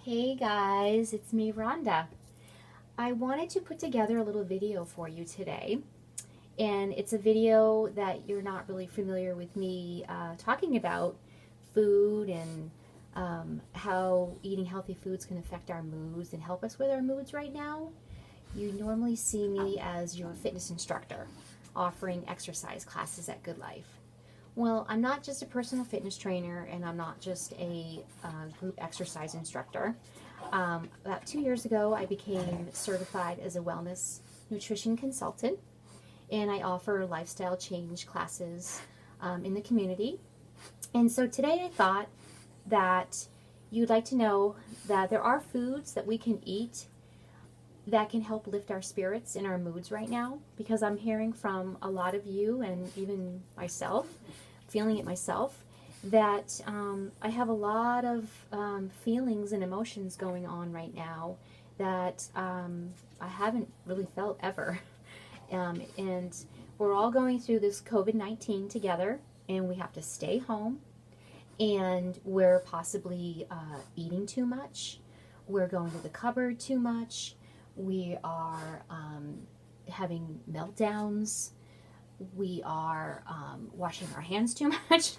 Hey guys, it's me, Rhonda. I wanted to put together a little video for you today, and it's a video that you're not really familiar with me talking about food and how eating healthy foods can affect our moods and help us with our moods right now. You normally see me as your fitness instructor offering exercise classes at Good Life. Well, I'm not just a personal fitness trainer and I'm not just a group exercise instructor. About 2 years ago, I became certified as a wellness nutrition consultant, and I offer lifestyle change classes in the community. And so today I thought that you'd like to know that there are foods that we can eat that can help lift our spirits and our moods right now, because I'm hearing from a lot of you and even myself, feeling it myself, that I have a lot of feelings and emotions going on right now that I haven't really felt ever. And we're all going through this COVID-19 together, and we have to stay home, and we're possibly eating too much. We're going to the cupboard too much. We are having meltdowns. We are washing our hands too much.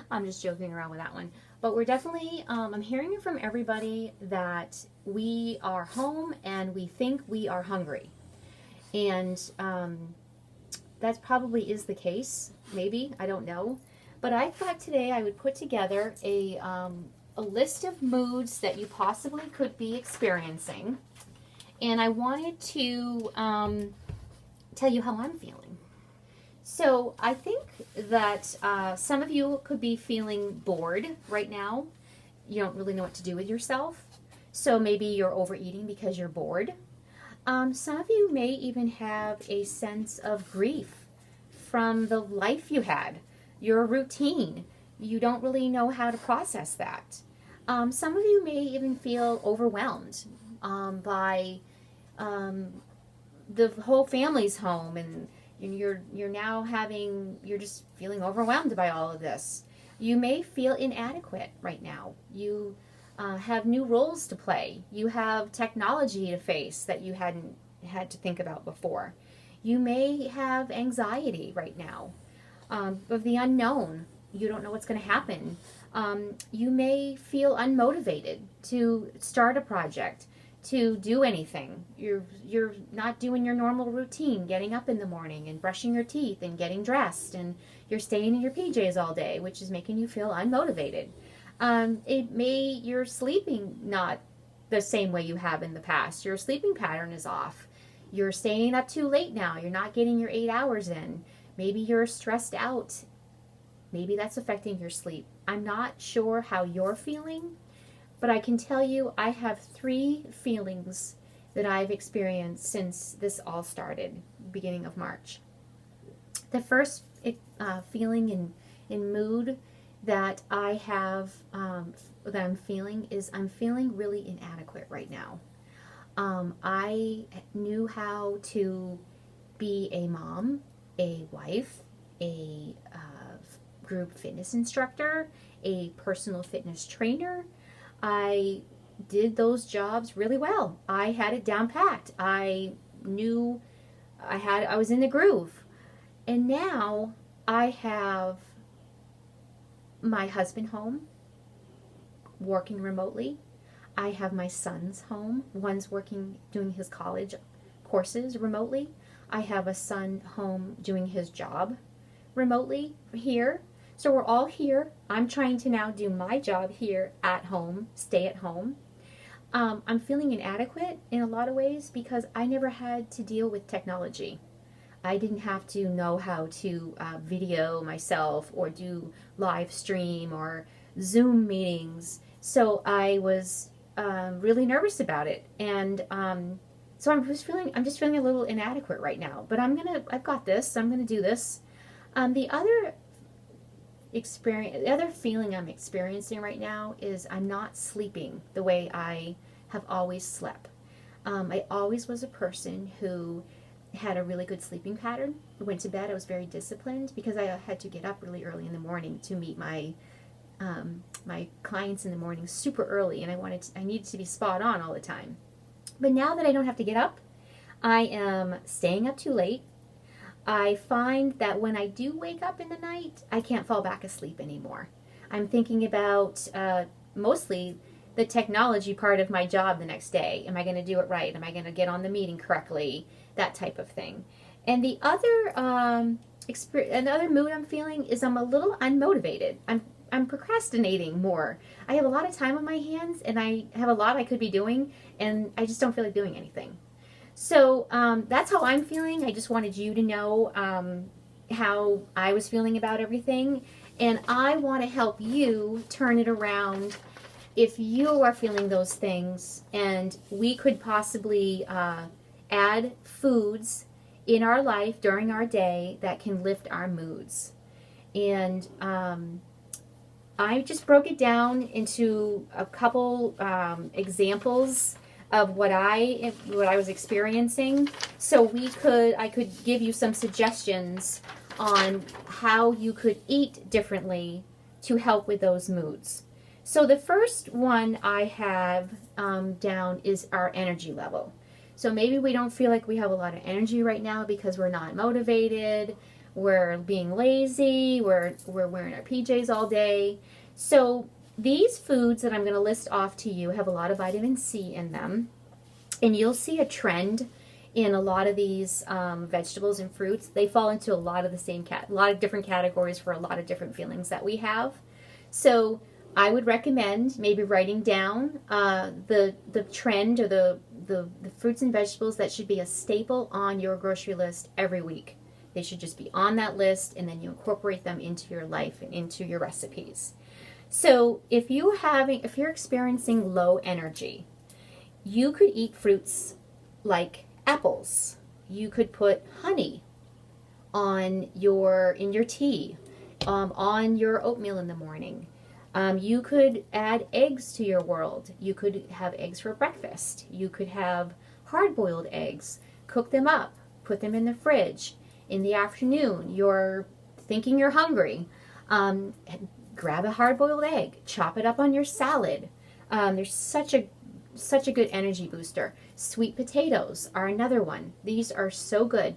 I'm just joking around with that one. But we're definitely, I'm hearing from everybody that we are home and we think we are hungry. And that probably is the case, maybe, I don't know. But I thought today I would put together a list of moods that you possibly could be experiencing. And I wanted to tell you how I'm feeling. So I think that some of you could be feeling bored right now. You don't really know what to do with yourself. So maybe you're overeating because you're bored. Some of you may even have a sense of grief from the life you had, your routine. You don't really know how to process that. Some of you may even feel overwhelmed by the whole family's home, and you're just feeling overwhelmed by all of this. You may feel inadequate right now. You have new roles to play. You have technology to face that you hadn't had to think about before. You may have anxiety right now of the unknown. You don't know what's going to happen. You may feel unmotivated to start a project, to do anything. You're not doing your normal routine, getting up in the morning and brushing your teeth and getting dressed, and you're staying in your PJs all day, which is making you feel unmotivated. You're sleeping not the same way you have in the past. Your sleeping pattern is off. You're staying up too late now. You're not getting your 8 hours in. Maybe you're stressed out. Maybe that's affecting your sleep. I'm not sure how you're feeling, but I can tell you I have 3 feelings that I've experienced since this all started, beginning of March. The first feeling in mood that I have, that I'm feeling, is I'm feeling really inadequate right now. I knew how to be a mom, a wife, a group fitness instructor, a personal fitness trainer. I did those jobs really well. I had it down packed. I knew I was in the groove. And now I have my husband home, working remotely. I have my sons home. One's working, doing his college courses remotely. I have a son home doing his job remotely here. So we're all here. I'm trying to now do my job here at home, stay at home. I'm feeling inadequate in a lot of ways because I never had to deal with technology. I didn't have to know how to video myself or do live stream or Zoom meetings. So I was really nervous about it, and so I'm just feeling a little inadequate right now. But I've got this. I'm gonna do this. The other feeling I'm experiencing right now is I'm not sleeping the way I have always slept. I always was a person who had a really good sleeping pattern. I went to bed, I was very disciplined because I had to get up really early in the morning to meet my my clients in the morning super early, and I needed to be spot on all the time. But now that I don't have to get up, I am staying up too late. I find that when I do wake up in the night, I can't fall back asleep anymore. I'm thinking about mostly the technology part of my job the next day. Am I going to do it right? Am I going to get on the meeting correctly? That type of thing. And the other another mood I'm feeling is I'm a little unmotivated. I'm procrastinating more. I have a lot of time on my hands, and I have a lot I could be doing, and I just don't feel like doing anything. So that's how I'm feeling. I just wanted you to know how I was feeling about everything, and I want to help you turn it around if you are feeling those things, and we could possibly add foods in our life during our day that can lift our moods. And I just broke it down into a couple examples of what I was experiencing, so I could give you some suggestions on how you could eat differently to help with those moods. So the first one I have down is our energy level. So maybe we don't feel like we have a lot of energy right now because we're not motivated, we're being lazy, we're wearing our PJs all day. So these foods that I'm going to list off to you have a lot of vitamin C in them, and you'll see a trend in a lot of these vegetables and fruits. They fall into a lot of the same a lot of different categories for a lot of different feelings that we have. So I would recommend maybe writing down the trend or the fruits and vegetables that should be a staple on your grocery list every week. They should just be on that list, and then you incorporate them into your life and into your recipes. So if you're experiencing low energy, you could eat fruits like apples. You could put honey in your tea, on your oatmeal in the morning. You could add eggs to your world. You could have eggs for breakfast. You could have hard-boiled eggs. Cook them up. Put them in the fridge. In the afternoon, you're thinking you're hungry. Grab a hard-boiled egg. Chop it up on your salad. There's such a good energy booster. Sweet potatoes are another one. These are so good.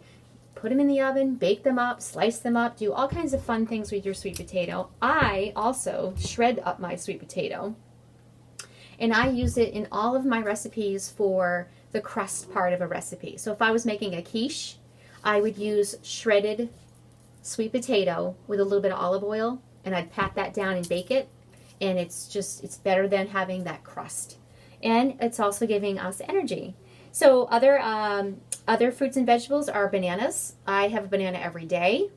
Put them in the oven, bake them up, slice them up, do all kinds of fun things with your sweet potato. I also shred up my sweet potato, and I use it in all of my recipes for the crust part of a recipe. So if I was making a quiche, I would use shredded sweet potato with a little bit of olive oil, and I'd pat that down and bake it, and it's better than having that crust. And it's also giving us energy. So other fruits and vegetables are bananas. I have a banana every day.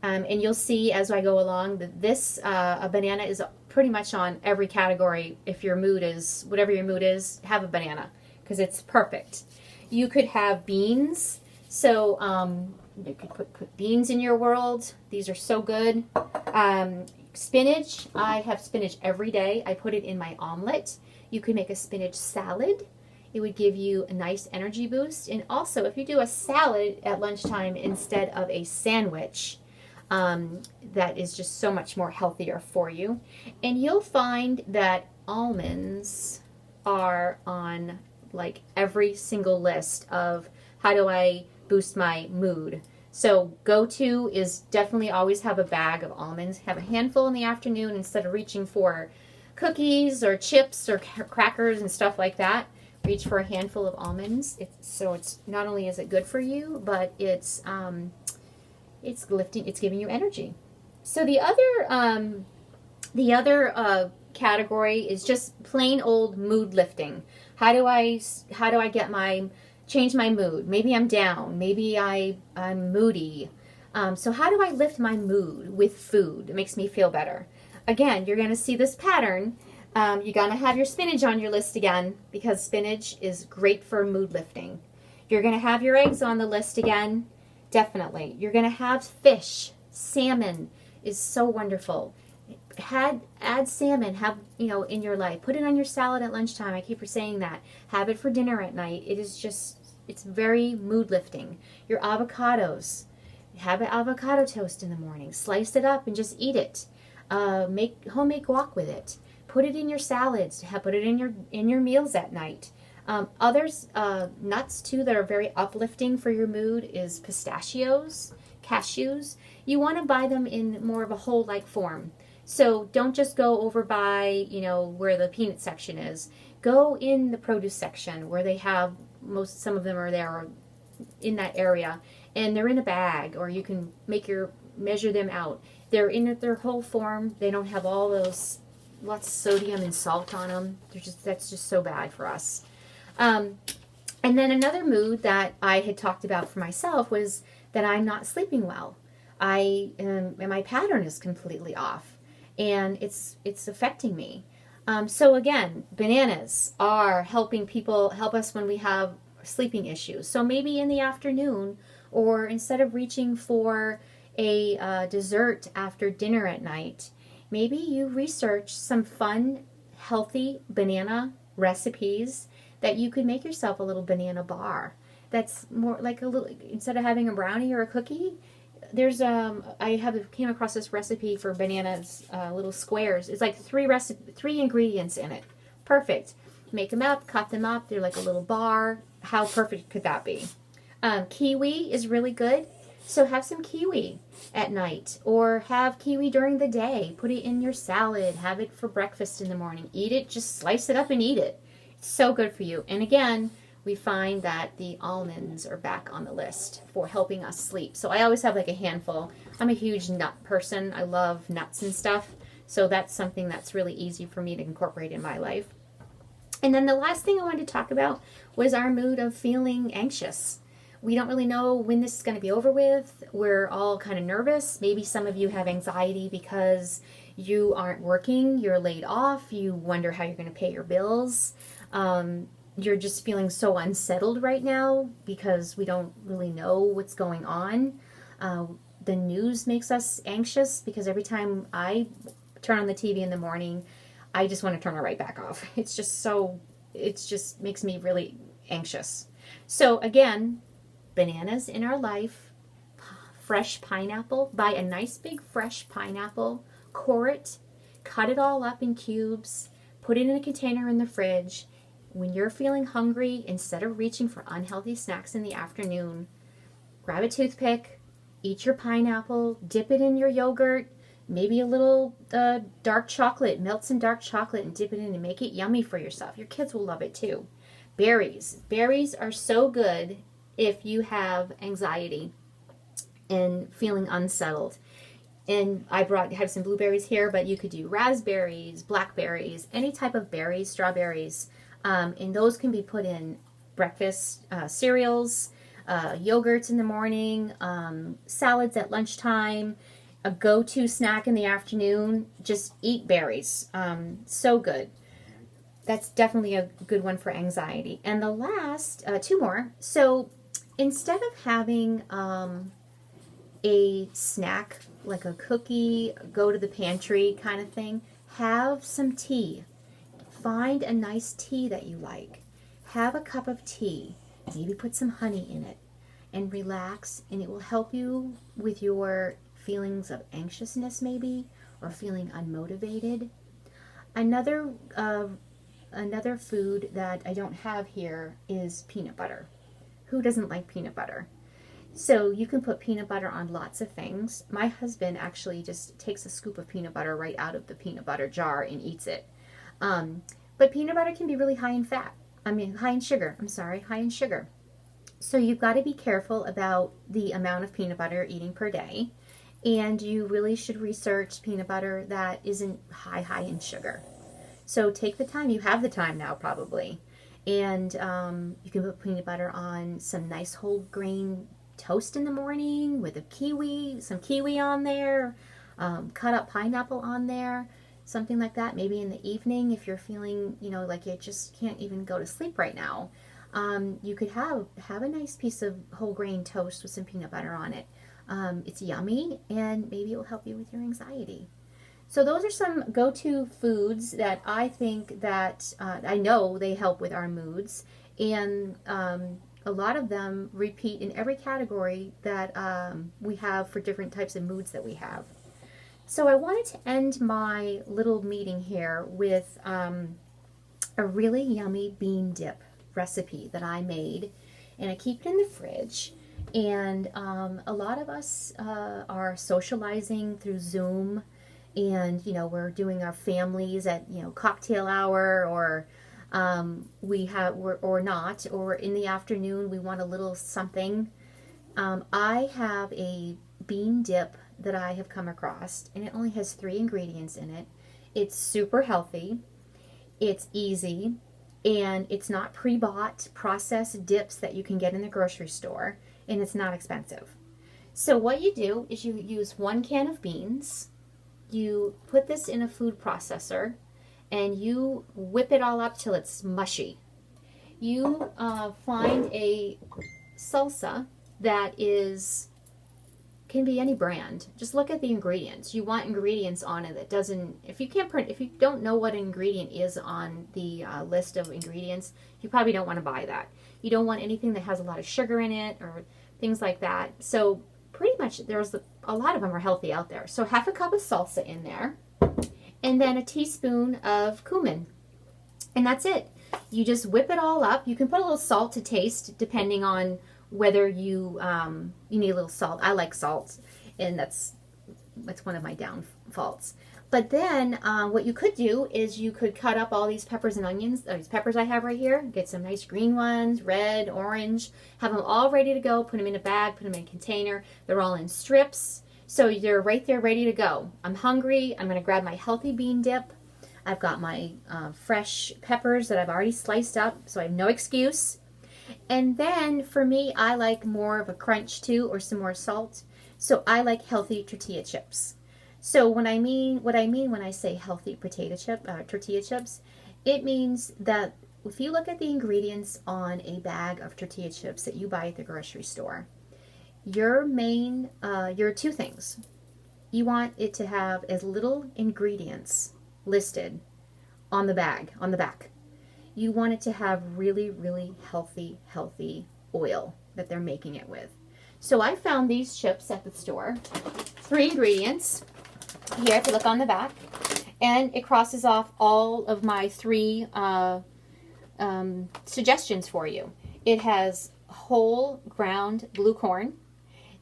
And you'll see as I go along that a banana is pretty much on every category. If your mood is, whatever your mood is, have a banana because it's perfect. You could have beans. So you could put beans in your world. These are so good. Spinach. I have spinach every day. I put it in my omelet. You could make a spinach salad. It would give you a nice energy boost. And also, if you do a salad at lunchtime instead of a sandwich, that is just so much more healthier for you. And you'll find that almonds are on like every single list of how do I boost my mood. So go-to is definitely always have a bag of almonds. Have a handful in the afternoon instead of reaching for cookies or chips or crackers and stuff like that. Reach for a handful of almonds. It's not only is it good for you, but it's giving you energy. So the other category is just plain old mood lifting. How do I change my mood? Maybe I'm down. Maybe I'm moody. So how do I lift my mood with food? It makes me feel better. Again, you're going to see this pattern. You're going to have your spinach on your list again because spinach is great for mood lifting. You're going to have your eggs on the list again. Definitely. You're going to have fish. Salmon is so wonderful. Add salmon, in your life. Put it on your salad at lunchtime. I keep saying that. Have it for dinner at night. It's very mood lifting. Your avocados. Have an avocado toast in the morning. Slice it up and just eat it. Make homemade guac with it. Put it in your salads. Put it in your meals at night. Others nuts too that are very uplifting for your mood is pistachios, cashews. You want to buy them in more of a whole like form. So don't just go over by, where the peanut section is. Go in the produce section where they have some of them are there in that area, and they're in a bag, or you can measure them out. They're in their whole form. They don't have all those lots of sodium and salt on them. That's just so bad for us. And then another mood that I had talked about for myself was that I'm not sleeping well. And my pattern is completely off, and it's affecting me. So again, bananas are help us when we have sleeping issues. So maybe in the afternoon, or instead of reaching for a dessert after dinner at night, maybe you research some fun, healthy banana recipes that you could make yourself a little banana bar. That's more like instead of having a brownie or a cookie, there's came across this recipe for bananas, little squares. It's like three ingredients in it. Perfect. Make them up, cut them up. They're like a little bar. How perfect could that be? Kiwi is really good. So have some kiwi at night, or have kiwi during the day. Put it in your salad. Have it for breakfast in the morning. Eat it. Just slice it up and eat it. It's so good for you. And again, we find that the almonds are back on the list for helping us sleep. So I always have like a handful. I'm a huge nut person. I love nuts and stuff. So that's something that's really easy for me to incorporate in my life. And then the last thing I wanted to talk about was our mood of feeling anxious. We don't really know when this is going to be over with. We're all kind of nervous. Maybe some of you have anxiety because you aren't working, you're laid off, you wonder how you're going to pay your bills. You're just feeling so unsettled right now because we don't really know what's going on. The news makes us anxious because every time I turn on the TV in the morning, I just want to turn it right back off. It just makes me really anxious. So again, bananas in our life, fresh pineapple. Buy a nice big fresh pineapple, core it, cut it all up in cubes, put it in a container in the fridge. When you're feeling hungry, instead of reaching for unhealthy snacks in the afternoon, grab a toothpick, eat your pineapple, dip it in your yogurt, maybe a little dark chocolate, melt some dark chocolate and dip it in and make it yummy for yourself. Your kids will love it too. Berries. Berries are so good if you have anxiety and feeling unsettled. And I have some blueberries here, but you could do raspberries, blackberries, any type of berries, strawberries. And those can be put in breakfast cereals, yogurts in the morning, salads at lunchtime, a go-to snack in the afternoon. Just eat berries. So good. That's definitely a good one for anxiety. And the last, two more. So instead of having a snack like a cookie, go to the pantry kind of thing, have some tea. Find a nice tea that you like. Have a cup of tea. Maybe put some honey in it and relax, and it will help you with your feelings of anxiousness maybe, or feeling unmotivated. Another food that I don't have here is peanut butter. Who doesn't like peanut butter? So you can put peanut butter on lots of things. My husband actually just takes a scoop of peanut butter right out of the peanut butter jar and eats it. But peanut butter can be really high in sugar. So you've got to be careful about the amount of peanut butter you're eating per day. And you really should research peanut butter that isn't high in sugar. So take the time. You have the time now probably. And you can put peanut butter on some nice whole grain toast in the morning with some kiwi on there, cut up pineapple on there. Something like that. Maybe in the evening, if you're feeling, like you just can't even go to sleep right now, you could have a nice piece of whole grain toast with some peanut butter on it. It's yummy, and maybe it will help you with your anxiety. So those are some go-to foods that I think that I know they help with our moods, and a lot of them repeat in every category that we have for different types of moods that we have. So I wanted to end my little meeting here with a really yummy bean dip recipe that I made, and I keep it in the fridge. And a lot of us are socializing through Zoom, and we're doing our families at cocktail hour, or or not, or in the afternoon we want a little something. I have a bean dip that I have come across, and it only has 3 ingredients in it. It's super healthy, it's easy, and it's not pre-bought processed dips that you can get in the grocery store, and it's not expensive. So what you do is you use 1 can of beans, you put this in a food processor, and you whip it all up till it's mushy. You find a salsa that can be any brand. Just look at the ingredients. You want ingredients on it that doesn't, if you don't know what an ingredient is on the list of ingredients, you probably don't want to buy that. You don't want anything that has a lot of sugar in it or things like that. So pretty much there's a lot of them are healthy out there. So half a cup of salsa in there, and then a teaspoon of cumin. And that's it. You just whip it all up. You can put a little salt to taste depending on whether you need a little salt. I like salt, and that's one of my downfalls. But then what you could do is you could cut up all these peppers and onions, these peppers I have right here, get some nice green ones, red, orange, have them all ready to go, put them in a bag, put them in a container. They're all in strips, so you're right there ready to go. I'm hungry. I'm going to grab my healthy bean dip. I've got my fresh peppers that I've already sliced up, so I have no excuse. And then for me, I like more of a crunch too, or some more salt. So I like healthy tortilla chips. So what I mean when I say healthy tortilla chips, it means that if you look at the ingredients on a bag of tortilla chips that you buy at the grocery store, your 2 things. You want it to have as little ingredients listed on the bag, on the back. You want it to have really, really healthy oil that they're making it with. So I found these chips at the store. 3 ingredients here, if you look on the back. And it crosses off all of my 3 suggestions for you. It has whole ground blue corn.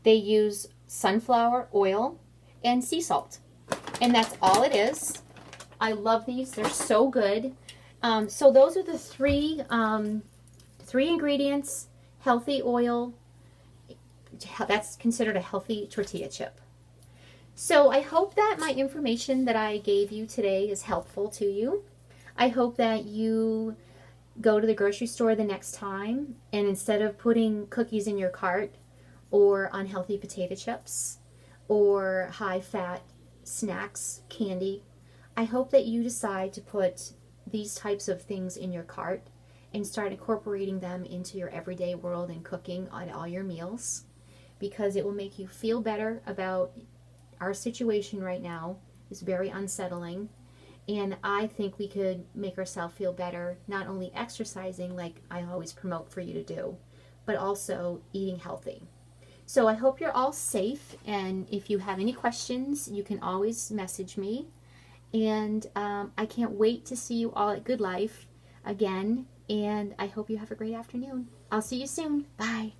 They use sunflower oil and sea salt. And that's all it is. I love these. They're so good. So those are the 3 ingredients, healthy oil. That's considered a healthy tortilla chip. So I hope that my information that I gave you today is helpful to you. I hope that you go to the grocery store the next time, and instead of putting cookies in your cart or unhealthy potato chips or high-fat snacks, candy, I hope that you decide to put these types of things in your cart and start incorporating them into your everyday world and cooking on all your meals, because it will make you feel better about our situation right now. Is very unsettling, and I think we could make ourselves feel better, not only exercising like I always promote for you to do, but also eating healthy. So I hope you're all safe, and if you have any questions, you can always message me. And I can't wait to see you all at Good Life again, and I hope you have a great afternoon. I'll see you soon. Bye.